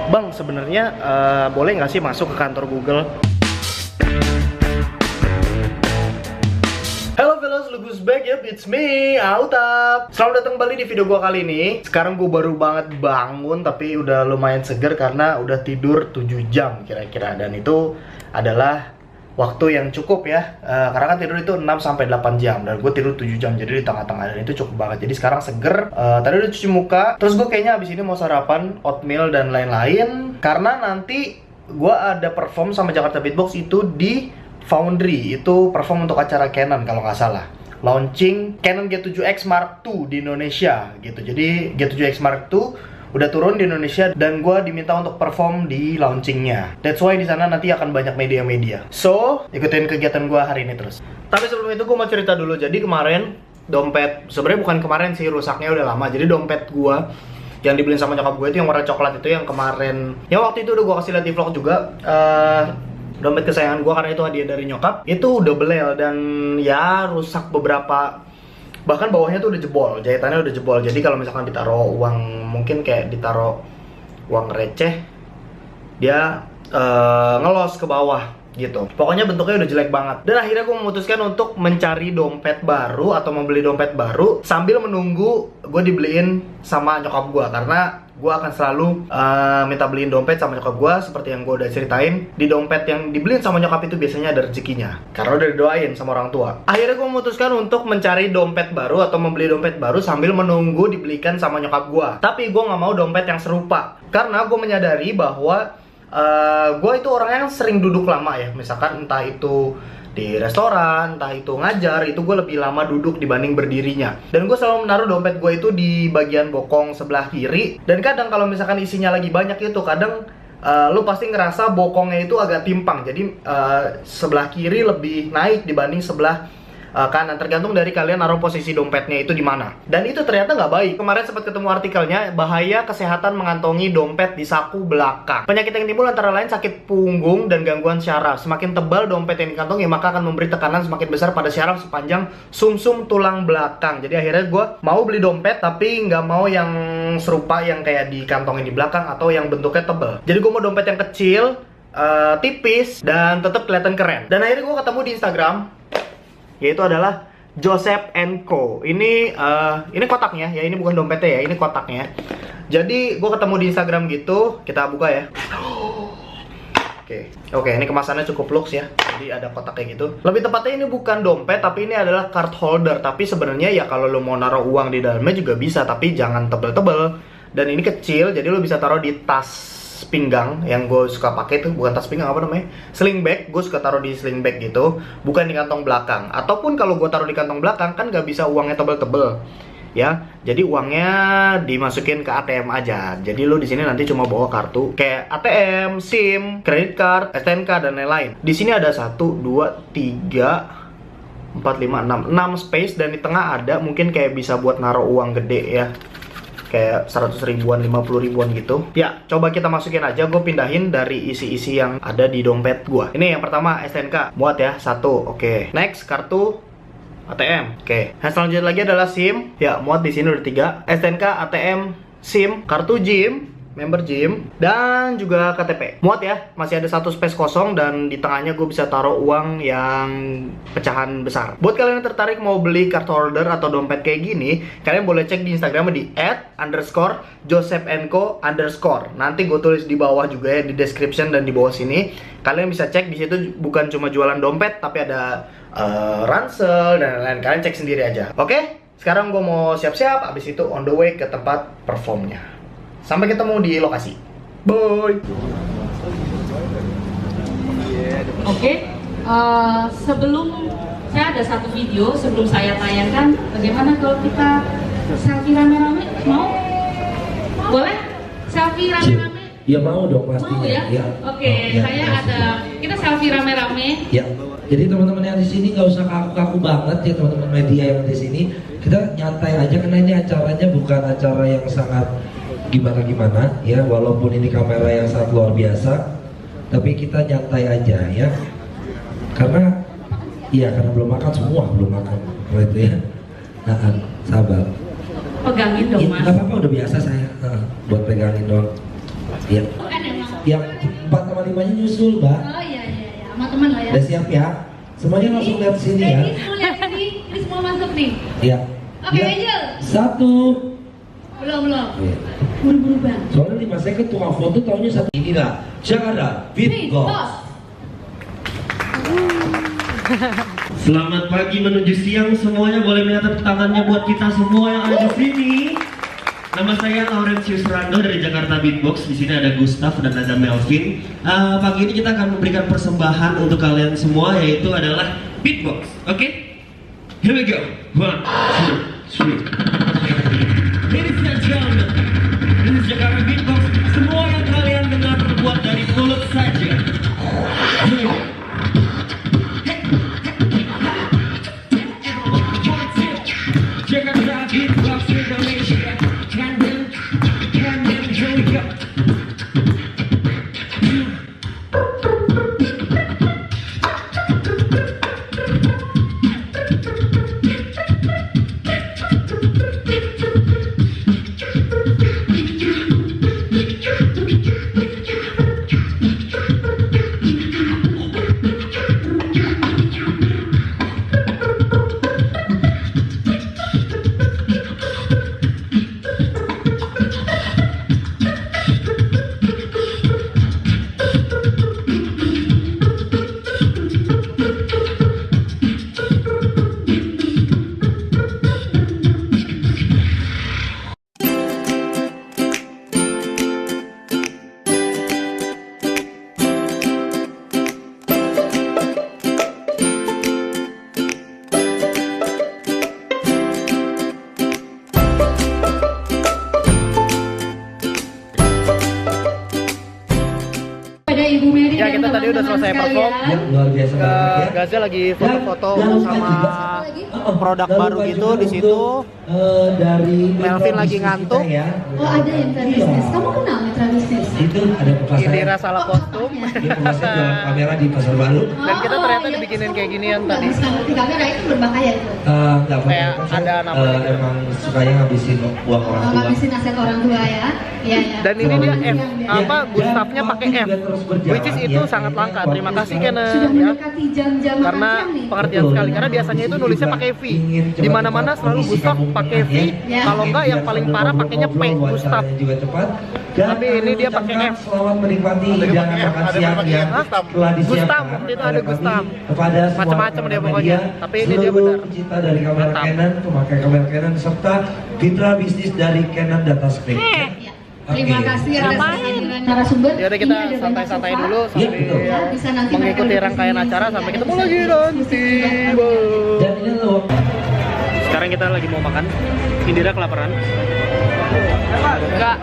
Bang, sebenarnya boleh nggak sih masuk ke kantor Google? Hello fellows, look who's back, yep, it's me, Autap. Selamat datang kembali di video gua kali ini. Sekarang gua baru banget bangun, tapi udah lumayan seger karena udah tidur 7 jam kira-kira. Dan itu adalah waktu yang cukup ya, karena kan tidur itu 6-8 jam. Dan gue tidur 7 jam, jadi di tengah-tengah. Dan itu cukup banget, jadi sekarang seger. Tadi udah cuci muka, terus gue kayaknya abis ini mau sarapan oatmeal dan lain-lain. Karena nanti gue ada perform sama Jakarta Beatbox itu di Foundry. Itu perform untuk acara Canon kalau nggak salah, launching Canon G7X Mark II di Indonesia gitu. Jadi G7X Mark II udah turun di Indonesia dan gue diminta untuk perform di launchingnya. That's why di sana nanti akan banyak media-media. So, ikutin kegiatan gue hari ini terus. Tapi sebelum itu gue mau cerita dulu. Jadi kemarin dompet, sebenarnya bukan kemarin sih, rusaknya udah lama. Jadi dompet gue yang dibeliin sama nyokap gue itu yang warna coklat itu, yang kemarin, yang waktu itu udah gue kasih lihat di vlog juga. Dompet kesayangan gue karena itu hadiah dari nyokap, itu udah belel dan ya rusak beberapa, bahkan bawahnya tuh udah jebol, jahitannya udah jebol. Jadi kalau misalkan ditaruh uang, mungkin kayak ditaruh uang receh, dia ngelos ke bawah gitu. Pokoknya bentuknya udah jelek banget. Dan akhirnya gue memutuskan untuk mencari dompet baru atau membeli dompet baru sambil menunggu gue dibeliin sama nyokap gue, karena gue akan selalu minta beliin dompet sama nyokap gue. Seperti yang gue udah ceritain, di dompet yang dibeliin sama nyokap itu biasanya ada rezekinya, karena udah didoain sama orang tua. Akhirnya gue memutuskan untuk mencari dompet baru atau membeli dompet baru sambil menunggu dibelikan sama nyokap gue. Tapi gue nggak mau dompet yang serupa, karena gue menyadari bahwa gue itu orang yang sering duduk lama ya. Misalkan entah itu di restoran, entah itu ngajar, itu gue lebih lama duduk dibanding berdirinya. Dan gue selalu menaruh dompet gue itu di bagian bokong sebelah kiri. Dan kadang kalau misalkan isinya lagi banyak itu, kadang lu pasti ngerasa bokongnya itu agak timpang. Jadi sebelah kiri lebih naik dibanding sebelah kanan, tergantung dari kalian naruh posisi dompetnya itu di mana. Dan itu ternyata nggak baik. Kemarin sempat ketemu artikelnya, bahaya kesehatan mengantongi dompet di saku belakang. Penyakit yang timbul antara lain sakit punggung dan gangguan syaraf. Semakin tebal dompet yang dikantongi, maka akan memberi tekanan semakin besar pada syaraf sepanjang sumsum tulang belakang. Jadi akhirnya gue mau beli dompet, tapi nggak mau yang serupa yang kayak dikantongin di belakang atau yang bentuknya tebal. Jadi gue mau dompet yang kecil, tipis, dan tetap kelihatan keren. Dan akhirnya gue ketemu di Instagram, yaitu adalah Joseph & Co. Ini kotaknya ya, ini bukan dompetnya ya, ini kotaknya. Jadi gue ketemu di Instagram gitu, kita buka ya. Oke, ini kemasannya cukup luxe ya. Jadi ada kotak kayak gitu. Lebih tepatnya ini bukan dompet, tapi ini adalah card holder. Tapi sebenarnya ya kalau lo mau naruh uang di dalamnya juga bisa, tapi jangan tebel-tebel. Dan ini kecil, jadi lo bisa taruh di tas pinggang. Yang gue suka pakai tuh bukan tas pinggang, apa namanya, sling bag. Gue suka taruh di sling bag gitu, bukan di kantong belakang. Ataupun kalau gue taruh di kantong belakang kan gak bisa uangnya tebel-tebel ya. Jadi uangnya dimasukin ke ATM aja. Jadi lo di sini nanti cuma bawa kartu kayak ATM, SIM, credit card, STNK dan lain-lain. Di sini ada 1, 2, 3, 4, 5, 6 space, dan di tengah ada mungkin kayak bisa buat naruh uang gede ya, kayak 100 ribuan, 50 ribuan gitu. Ya, coba kita masukin aja. Gue pindahin dari isi-isi yang ada di dompet gue. Ini yang pertama STNK, muat ya, 1. Oke. Next, kartu ATM. Oke. Yang selanjutnya lagi adalah SIM. Ya, muat di sini udah 3. STNK, ATM, SIM, kartu gym, member gym, dan juga KTP. Muat ya, masih ada 1 space kosong, dan di tengahnya gue bisa taruh uang yang pecahan besar. Buat kalian yang tertarik mau beli card holder atau dompet kayak gini, kalian boleh cek di Instagramnya di @_Joseph&Co_. Nanti gue tulis di bawah juga ya, di description dan di bawah sini. Kalian bisa cek di situ, bukan cuma jualan dompet, tapi ada ransel dan lain-lain. Kalian cek sendiri aja. Oke, sekarang gue mau siap-siap, abis itu on the way ke tempat performnya. Sampai ketemu di lokasi. Bye. Oke, sebelum saya ada satu video sebelum saya tayangkan, bagaimana kalau kita selfie rame-rame? Mau? Boleh? Selfie rame-rame? Ya mau dong pastinya. Mau ya? Ya. Oke, Ya, saya ada. Kita selfie rame-rame. Ya. Jadi teman-teman yang di sini nggak usah kaku-kaku banget ya, teman-teman media yang di sini. Kita nyantai aja karena ini acaranya bukan acara yang sangat gimana-gimana ya, walaupun ini kamera yang sangat luar biasa, tapi kita nyantai aja ya. Karena belum makan semua, belum makan itu ya. Nah, sabar. Pegangin dong, Ya, Mas. nggak apa-apa, udah biasa saya buat pegangin dong. Iya. Ada yang 4 sama 5-nya nyusul, Mbak. Oh iya, sama teman lah ya. Udah siap ya? Semuanya langsung lihat sini ya. Ini semua lihat ini semua masuk nih. Iya. Oke, Angel. 1. Belum. Iya. Buru-buru bang. Soalnya 5 second tukang foto tahunya satu. Inilah Jakarta Beat Box. Selamat pagi menuju siang semuanya, boleh menatap tangannya buat kita semua yang ada di sini. Nama saya Laurentius Rando dari Jakarta Beatbox. Di sini ada Gustaf dan ada Melvin. Pagi ini kita akan memberikan persembahan untuk kalian semua, yaitu adalah beatbox. Oke? Here we go. 1, 2, 3. Ladies and gentlemen, this is Jakarta Beatbox. Semua yang kalian dengar terbuat dari mulut saja. Here we go. Jakarta Beatbox Indonesia. Here we go. Ibu Mary Ya, dan kita tadi udah teman-teman selesai sekalian. perform. Ya, luar biasa banget ya. Gaza lagi foto-foto Dan jangan sama lupa juga, produk jangan baru lupa gitu juga di situ. untuk, dari Melvin mitra lagi bisnis ngantuk. kita ya. Oh ada yang mitra Iya. bisnis. Kamu kenal mitra bisnis? Itu ada pepasar. Indira salah kostum. Dia pepasar jualan kamera di Pasar Baru. Dan kita ternyata iya. dibikinin kayak ginian Nggak tadi. bisa ngerti kamera itu berbahaya itu. Nggak Kayak apa-apa. ada namanya gitu. Emang sukanya ngabisin uang orang tua. Ngabisin aset orang tua ya. Iya ya. Dan ini dia F, Ya, apa dan Gustafnya waktu pakai F, juga terus berjalan, which is itu ya. sangat langka. Waktu Terima kasih sekarang Kenneth Sudah ya. mendekati jam-jam makan Karena siang nih. pengertian Betul. sekali, karena biasanya itu nulisnya pakai V. Di mana-mana selalu Gustaf pakai V. Ya. Kalau enggak yang paling parah pakainya P, Gustaf. Juga cepat. Dan Tapi ini dia pakai mengucapkan F. Selamat menikmati hidangan makan siang yang telah disiapkan. Gustam, waktu itu ada oleh kami Gustam. Kepada semua Macam-macam dia rekan-rekan pokoknya. media, Tapi ini dia seluruh benar. pecinta dari kamera Mantap. Canon, pemakai kamera Canon serta mitra bisnis dari Canon Data Screen. Ya. Terima Oke. kasih atas kehadiran narasumber. Ya udah kita Ini ada banyak santai-santai sofa. dulu Iya, sambil betul. Ya, bisa nanti mengikuti mereka rangkaian duduk acara sini, sampai ya. ketemu lagi nanti. Bye. Dan ini loh. Sekarang kita lagi mau makan. Indira kelaparan. Enggak,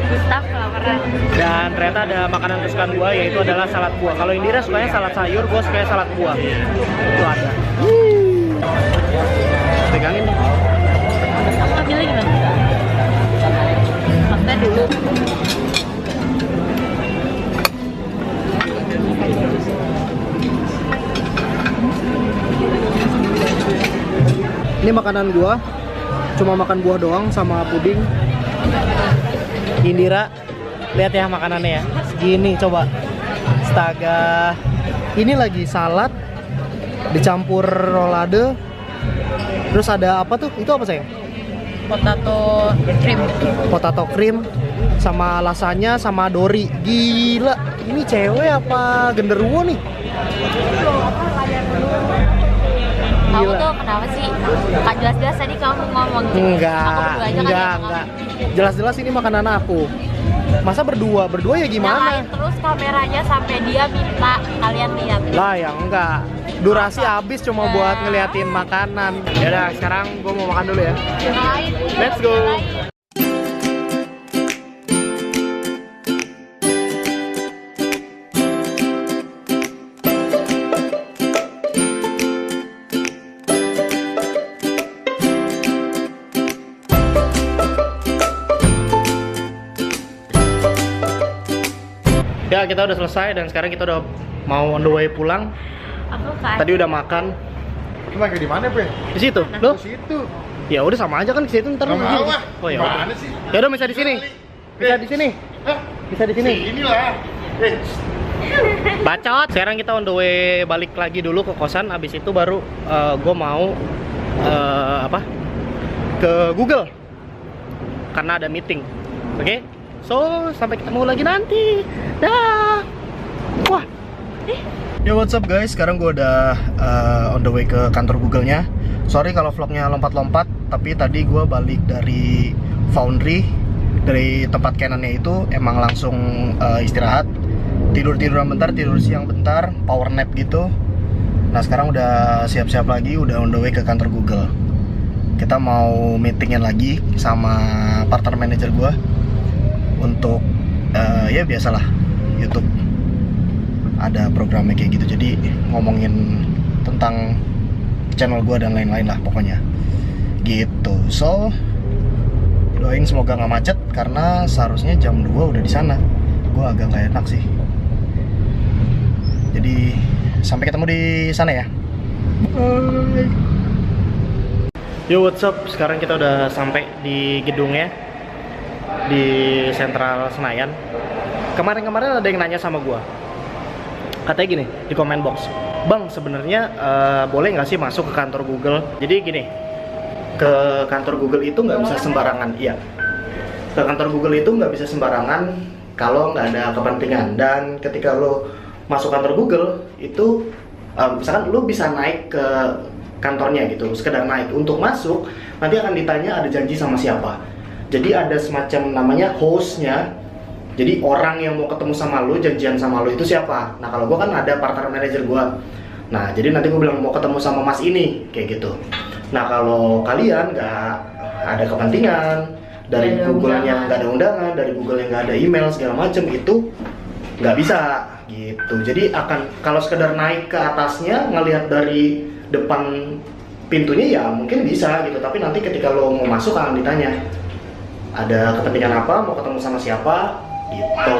Gustaf kelaparan. Dan ternyata ada makanan kesukaan gua, yaitu adalah salad buah. Kalau Indira sukanya salad sayur, gua sukanya salad buah. Itu ada. Pegangin. Kamu ngambilnya gimana? Maksudnya dulu. Ini makanan gua. Cuma makan buah doang sama puding. Indira, lihat ya makanannya ya. Segini coba. Astaga. Ini lagi salad dicampur rolade. Terus ada apa tuh? Itu apa sayang? Potato cream. Potato cream sama lasanya sama dori. Gila, ini cewek apa genderuwo nih? Kamu Gila. tuh kenapa sih? Gak jelas-jelas tadi kamu ngomong gitu. Aku Enggak, berdua aja kan yang enggak. ngomong. Jelas-jelas ini makanan aku. Masa berdua? Berdua ya Nyalain gimana? terus kameranya sampai dia minta kalian lihat. Lah ya enggak. Durasi habis cuma buat ngeliatin makanan. Yaudah, sekarang gue mau makan dulu ya. Nyalain. Let's go. Nyalain. Ya, kita udah selesai dan sekarang kita udah mau on the way pulang. Aku kan. Tadi udah makan Gimana di mana, Bre? di situ. Loh? Di situ. Ya udah sama aja kan ke situ ntar. Nggak lu mau begini. ah. Oh ya. Gimana sih? Ya udah bisa di sini. Bisa di sini. Hah? Bisa di sini. Inilah. Bacot. Sekarang kita on the way balik lagi dulu ke kosan. Abis itu baru gue mau ke Google karena ada meeting. Oke? So sampai ketemu lagi nanti. Dah. Wah. Yo, what's up guys? Sekarang gue udah on the way ke kantor Google-nya. Sorry kalau vlognya lompat-lompat, tapi tadi gue balik dari Foundry, dari tempat Canon-nya itu emang langsung istirahat, tidur-tiduran bentar, tidur siang bentar, power nap gitu. Nah sekarang udah siap-siap lagi, udah on the way ke kantor Google. Kita mau meetingin lagi sama partner manager gue untuk ya biasalah YouTube ada programnya kayak gitu, jadi ngomongin tentang channel gue dan lain-lain lah pokoknya gitu. So doain semoga nggak macet karena seharusnya jam 2 udah di sana. Gue agak nggak enak sih, jadi sampai ketemu di sana ya. Bye. Yo, what's up? Sekarang kita udah sampai di gedungnya di Sentral Senayan. Kemarin-kemarin ada yang nanya sama gue, katanya gini di comment box, Bang sebenarnya boleh nggak sih masuk ke kantor Google? Jadi gini, ke kantor Google itu nggak bisa sembarangan. Iya, ke kantor Google itu nggak bisa sembarangan kalau nggak ada kepentingan. Dan ketika lo masuk kantor Google itu misalkan lo bisa naik ke kantornya gitu, sekedar naik. Untuk masuk nanti akan ditanya ada janji sama siapa. Jadi ada semacam namanya hostnya. Jadi orang yang mau ketemu sama lo, janjian sama lo itu siapa? Nah kalau gue kan ada partner manager gue. Nah jadi nanti gue bilang mau ketemu sama mas ini, kayak gitu. Nah kalau kalian nggak ada kepentingan, dari Google-nya nggak ada undangan, dari Google yang nggak ada email segala macem, itu nggak bisa gitu. Jadi akan kalau sekedar naik ke atasnya ngelihat dari depan pintunya ya mungkin bisa gitu. Tapi nanti ketika lo mau masuk akan ditanya ada kepentingan apa, mau ketemu sama siapa gitu.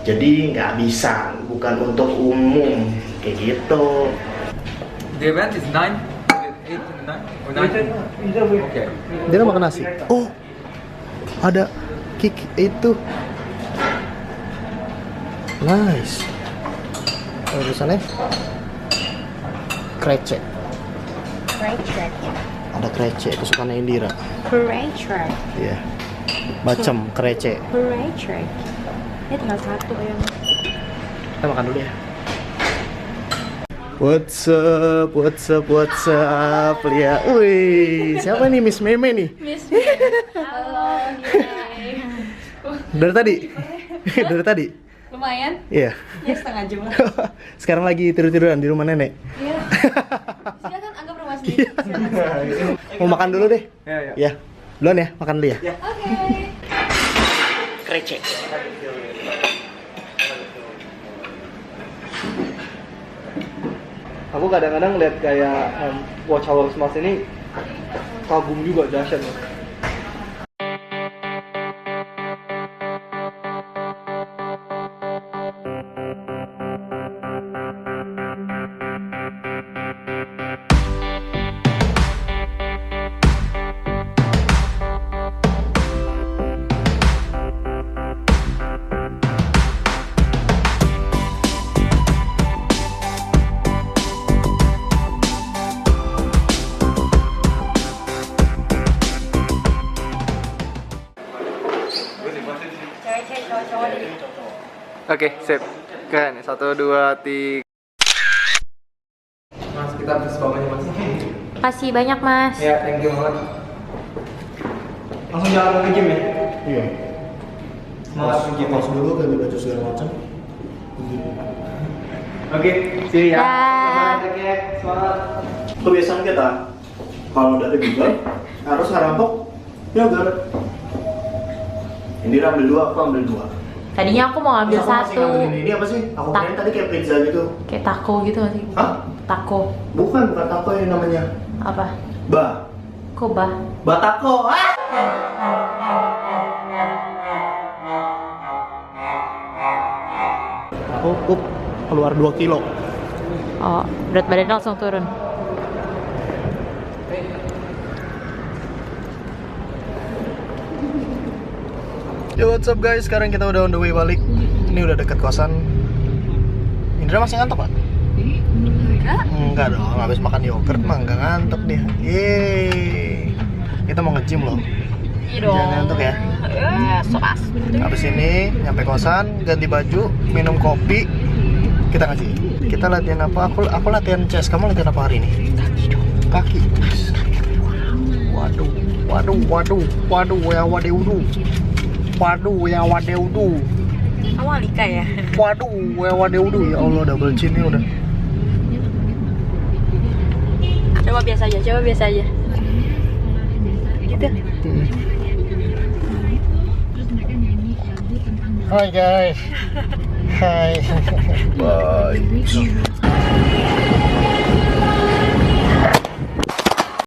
Jadi nggak bisa, bukan untuk umum kayak gitu. The event is 8 and 9 or 9? Okay. Dia makan nasi. Oh, ada kick itu. Nice. Tulisannya krece. Krece. Ada krece, kesukaan Indira. Krece. Iya. Bacem krece. Krece. Ini tinggal satu ya. Kita makan dulu ya. What's up, what's up, what's up, Lia. Wih, siapa nih Miss Meme nih? Miss halo, yeay. Dari tadi? Dari tadi? Lumayan? Iya. Ya setengah jam lah. Sekarang lagi tidur-tiduran di rumah nenek. Iya. Silakan anggap rumah sendiri. Mau makan dulu deh. Ya. Duluan ya, makan dulu ya. Oke. Krece. Aku kadang-kadang lihat kayak Watch Hours Mas ini kagum juga, dahsyat ya. Oke, sip. Keren. 1, 2, 3. Mas, kita habis bawahnya Mas. Kasih banyak mas. Ya, thank you banget. Langsung jalan ke gym ya? Iya. Langsung ke gym. Langsung dulu ganti baju segala macam. Oke, see ya. Dah. Semangat. Kebiasaan kita kalau dari Google harus ngerampok yogurt. Indira ambil 2, aku ambil 2. Tadinya aku mau ambil Terus aku masih satu. ngambilin ini apa sih? Aku kirain tadi kayak pizza gitu. Kayak taco gitu nggak sih? Hah? Taco. Bukan taco ini namanya. Apa? Koba. Batako. Ah! Aku keluar 2 kilo. Oh, berat badannya langsung turun. Yo, what's up guys? Sekarang kita udah on the way balik. Ini udah deket kosan. Indra masih ngantuk nggak? Enggak dong, habis makan yogurt mah nggak ngantuk dia. Yeay. Kita mau nge-gym loh. Jangan ngantuk ya. Habis ini nyampe kosan, ganti baju, minum kopi, kita ngaji. Kita latihan apa? Aku latihan chest. Kamu latihan apa hari ini? Kaki. Waduh, ya wadeudu. Kamu Alika ya? Waduh, ya wadeudu. Ya Allah, double chin ini udah. Coba biasa aja. Gitu. Hai guys. Hai. Bye.